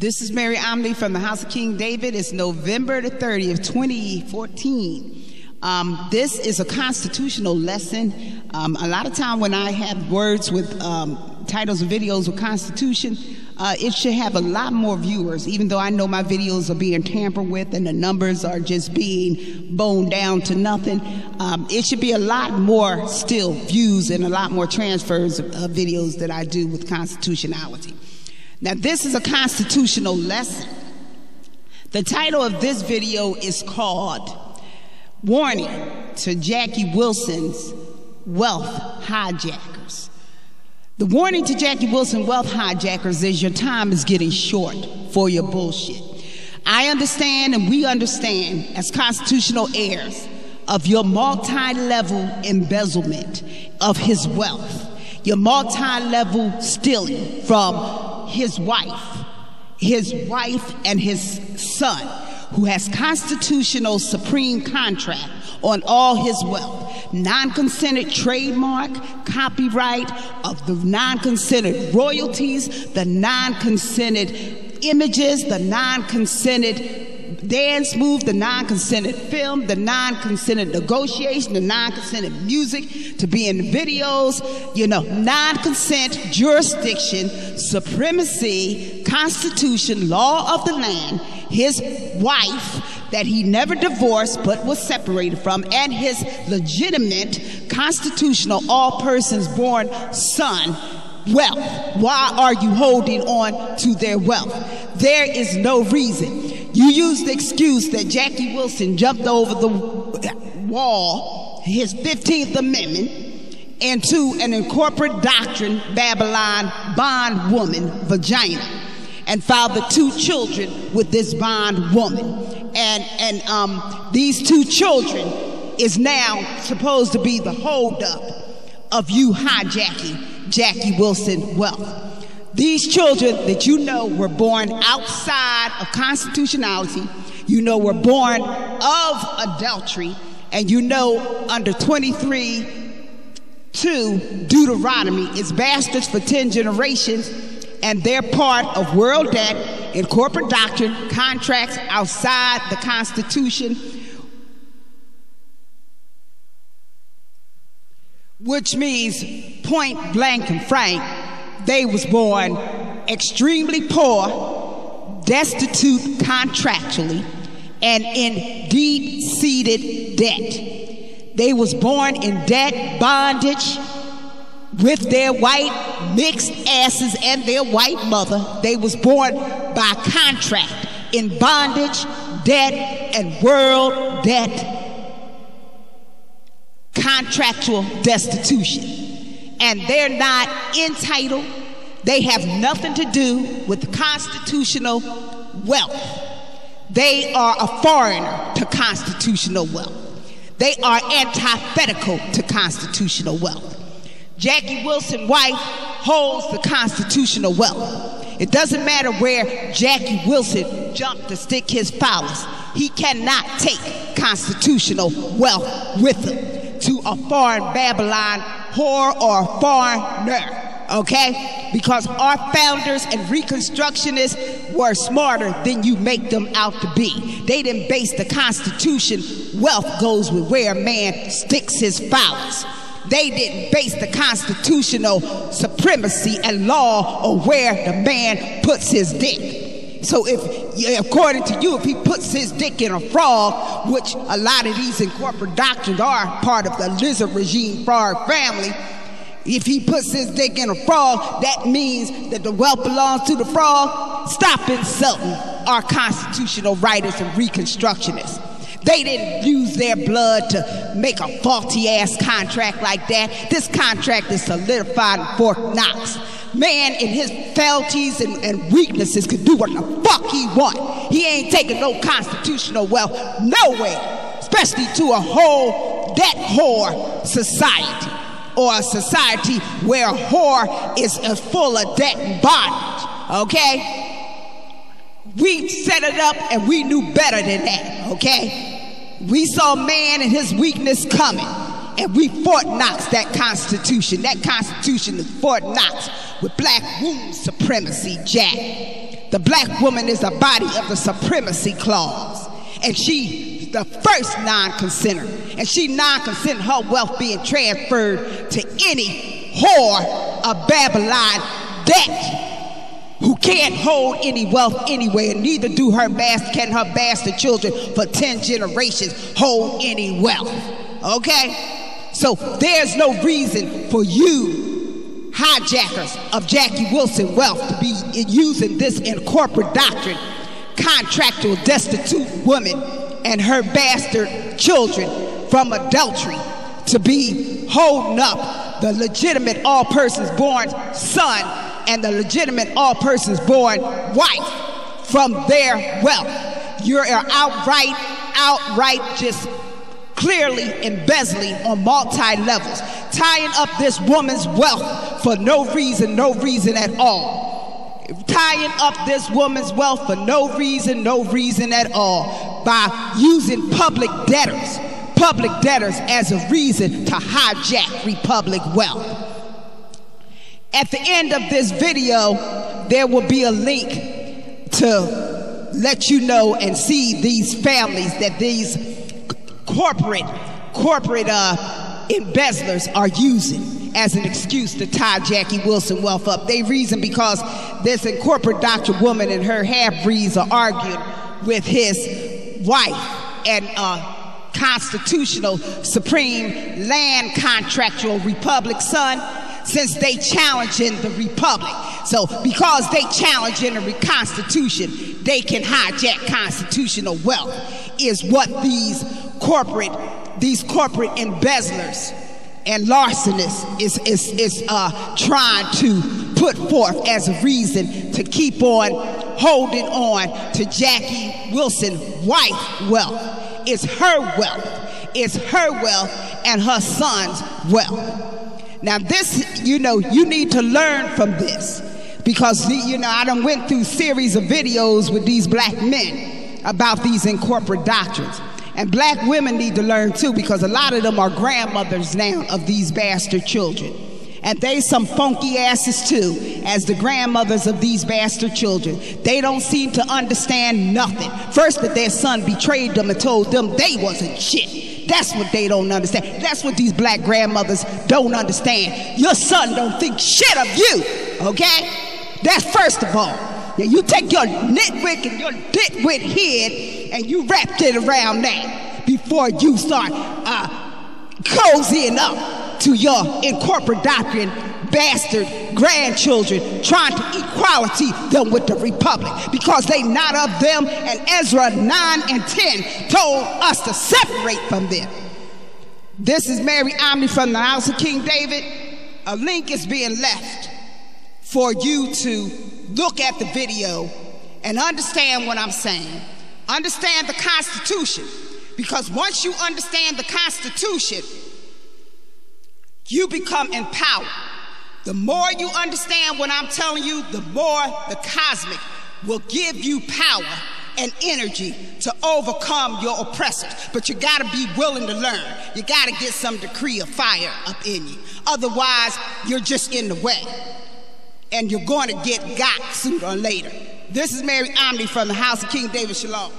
This is Mary Omni from the House of King David. It's November the 30th, 2014. This is a constitutional lesson. A lot of time when I have words with titles of videos with Constitution, it should have a lot more viewers, even though I know my videos are being tampered with and the numbers are just being boned down to nothing. It should be a lot more still views and a lot more transfers of videos that I do with constitutionality. Now, this is a constitutional lesson. The title of this video is called Warning to Jackie Wilson's Wealth Hijackers. The warning to Jackie Wilson wealth hijackers is your time is getting short for your bullshit. I understand and we understand as constitutional heirs of your multi-level embezzlement of his wealth, your multi-level stealing from his wife and his son, who has constitutional supreme contract on all his wealth, non-consented trademark, copyright of the non-consented royalties, the non-consented images, the non-consented dance move, the non-consented film, the non-consented negotiation, the non-consented music to be in the videos, you know, non-consent, jurisdiction, supremacy, constitution, law of the land, his wife that he never divorced but was separated from, and his legitimate constitutional all persons born son wealth. Why are you holding on to their wealth? There is no reason. You use the excuse that Jackie Wilson jumped over the wall, his 15th Amendment, into an incorporate doctrine, Babylon, bondwoman, vagina, and fathered 2 children with this bondwoman. And these 2 children is now supposed to be the holdup of you hijacking Jackie Wilson wealth. These children that you know were born outside of constitutionality, you know were born of adultery, and you know under 23:2 Deuteronomy is bastards for 10 generations, and they're part of world debt and corporate doctrine, contracts outside the Constitution, which means point blank and frank, they was born extremely poor, destitute contractually, and in deep-seated debt. They was born in debt, bondage, with their white mixed asses and their white mother. They was born by contract in bondage, debt, and world debt, contractual destitution. And they're not entitled. They have nothing to do with constitutional wealth. They are a foreigner to constitutional wealth. They are antithetical to constitutional wealth. Jackie Wilson's wife holds the constitutional wealth. It doesn't matter where Jackie Wilson jumped to stick his phallus. He cannot take constitutional wealth with him to a foreign Babylon whore or a foreigner, okay? Because our founders and reconstructionists were smarter than you make them out to be. They didn't base the Constitution. Wealth goes with where a man sticks his phallus. They didn't base the constitutional supremacy and law on where the man puts his dick. So if, according to you, if he puts his dick in a frog, which a lot of these incorporate doctrines are part of the lizard regime frog family, if he puts his dick in a frog, that means that the wealth belongs to the frog. Stop insulting our constitutional writers and reconstructionists. They didn't use their blood to make a faulty-ass contract like that. This contract is solidified in Fort Knox. Man in his faculties and weaknesses could do what the fuck he want. He ain't taking no constitutional wealth nowhere, especially to a whole debt whore society, or a society where a whore is full of debt and bondage, okay? We set it up and we knew better than that, okay? We saw man and his weakness coming, and we Fort Knox that Constitution. That Constitution is Fort Knox with black womb supremacy, Jack. The black woman is a body of the supremacy clause, and she the first non-consenter, and she non-consented her wealth being transferred to any whore of Babylon that who can't hold any wealth anywhere, and neither do can her bastard children for 10 generations hold any wealth. Okay? So there's no reason for you hijackers of Jackie Wilson wealth to be using this in corporate doctrine, contractual destitute woman and her bastard children from adultery to be holding up the legitimate all persons born son and the legitimate all persons born wife from their wealth. You're outright just clearly embezzling on multi-levels, tying up this woman's wealth for no reason at all. Tying up this woman's wealth for no reason at all by using public debtors as a reason to hijack republic wealth. At the end of this video, there will be a link to let you know and see these families that these corporate embezzlers are using as an excuse to tie Jackie Wilson wealth up. They reason because this corporate doctor woman and her half-breeds are arguing with his wife and constitutional supreme land contractual republic son, since they challenging the republic. So because they challenging the Constitution, they can hijack constitutional wealth, is what these corporate embezzlers and larcenists is trying to put forth as a reason to keep on holding on to Jackie Wilson wife wealth. It's her wealth. It's her wealth and her son's wealth. Now this, you need to learn from this, because I done went through series of videos with these black men about these in corporate doctrines. And black women need to learn too, because a lot of them are grandmothers now of these bastard children. And they some funky asses too, as the grandmothers of these bastard children. They don't seem to understand nothing. First, that their son betrayed them and told them they wasn't shit. That's what they don't understand. That's what these black grandmothers don't understand. Your son don't think shit of you, okay? That's first of all. Now you take your nitwit and your ditwit head and you wrap it around that before you start cozying up to your in corporate doctrine bastard grandchildren, trying to equality them with the republic, because they not of them, and Ezra 9 and 10 told us to separate from them. This is Mary Omni from the house of King David. A link is being left for you to look at the video and understand what I'm saying. Understand the Constitution, because once you understand the Constitution, you become empowered. The more you understand what I'm telling you, the more the cosmic will give you power and energy to overcome your oppressors. But you gotta be willing to learn. You gotta get some degree of fire up in you. Otherwise, you're just in the way. And you're going to get got sooner or later. This is Mary Omni from the house of King David. Shalom.